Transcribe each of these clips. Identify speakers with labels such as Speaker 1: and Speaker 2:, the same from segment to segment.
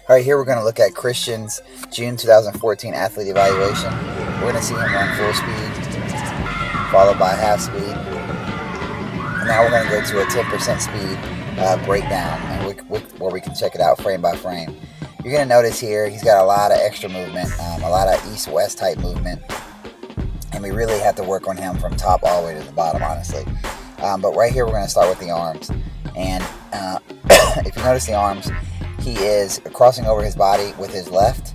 Speaker 1: All right, here we're going to look at Christian's June 2014 athlete evaluation. We're going to see him run full speed, followed by half speed. And now we're going to go to a 10% speed breakdown, and where we can check it out frame by frame. You're going to notice here he's got a lot of extra movement, a lot of east-west type movement, and we really have to work on him from top all the way to the bottom, honestly. But right here we're going to start with the arms. And if you notice the arms, he is crossing over his body with his left.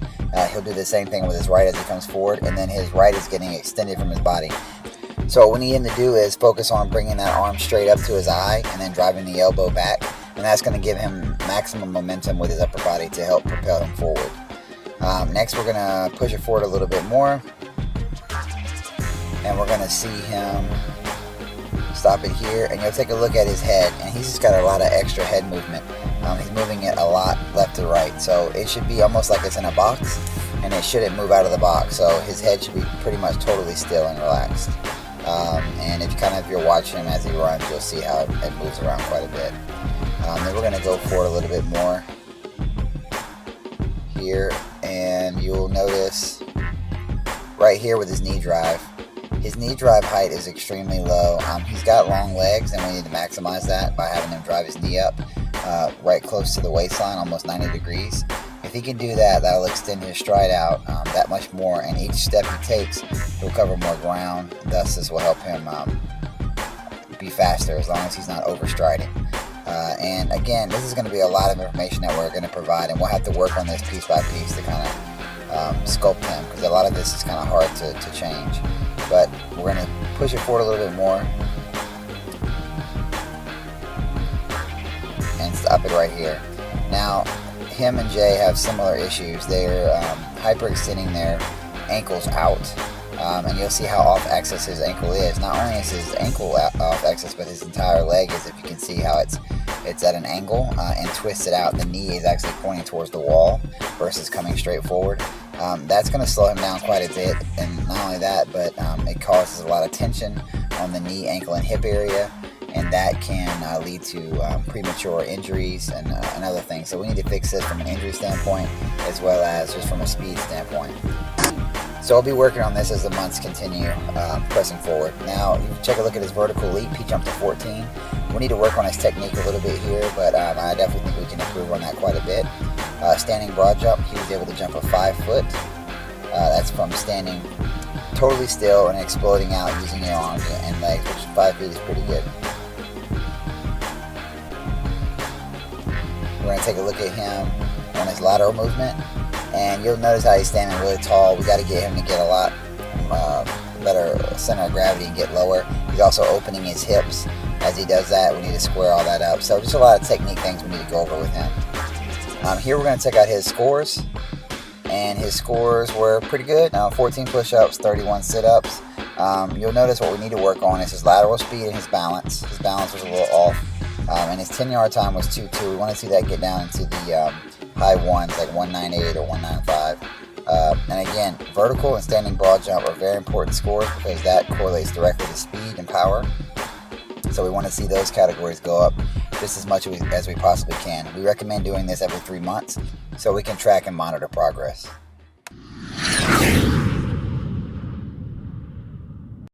Speaker 1: He'll do the same thing with his right as he comes forward, and then his right is getting extended from his body. So what we need him to do is focus on bringing that arm straight up to his eye and then driving the elbow back, and that's going to give him maximum momentum with his upper body to help propel him forward. Next we're going to push it forward a little bit more, and we're going to see him stop it here, and you'll take a look at his head, and he's just got a lot of extra head movement. He's moving it a lot left to right, so it should be almost like it's in a box, and it shouldn't move out of the box, so his head should be pretty much totally still and relaxed. And if you're watching him as he runs, you'll see how it moves around quite a bit. Then we're going to go forward a little bit more here, and you'll notice right here with his knee drive, his knee drive height is extremely low. He's got long legs, and we need to maximize that by having him drive his knee up right close to the waistline, almost 90 degrees. If he can do that, that'll extend his stride out that much more, and each step he takes, he'll cover more ground. Thus, this will help him be faster as long as he's not overstriding. And again, this is going to be a lot of information that we're going to provide, and we'll have to work on this piece by piece to kind of sculpt him, because a lot of this is kind of hard to change. But we're going to push it forward a little bit more and stop it right here. Now, him and Jay have similar issues. They're hyperextending their ankles out, and you'll see how off axis his ankle is. Not only is his ankle off axis, but his entire leg is, if you can see how it's at an angle and twisted out. The knee is actually pointing towards the wall versus coming straight forward. That's going to slow him down quite a bit, and not only that, but it causes a lot of tension on the knee, ankle, and hip area, and that can lead to premature injuries and other things. So we need to fix this from an injury standpoint as well as just from a speed standpoint. So I'll be working on this as the months continue pressing forward. Now, you check a look at his vertical leap. He jumped to 14. We need to work on his technique a little bit here, but I definitely think we can improve on that quite a bit. Standing broad jump, he was able to jump a 5 foot. That's from standing totally still and exploding out using your arms and legs, which 5 feet is pretty good. We're going to take a look at him on his lateral movement, and you'll notice how he's standing really tall. We got to get him to get a lot better center of gravity and get lower. He's also opening his hips. As he does that, we need to square all that up. So just a lot of technique things we need to go over with him. Here we're going to check out his scores, and his scores were pretty good. 14 push-ups, 31 sit-ups. You'll notice what we need to work on is his lateral speed and his balance. His balance was a little off. And his 10-yard time was 2.2. We want to see that get down into the high ones, like 1.98 or 1.95. And again, vertical and standing broad jump are very important scores because that correlates directly to speed and power. So we want to see those categories go up just as much as we possibly can. We recommend doing this every 3 months so we can track and monitor progress.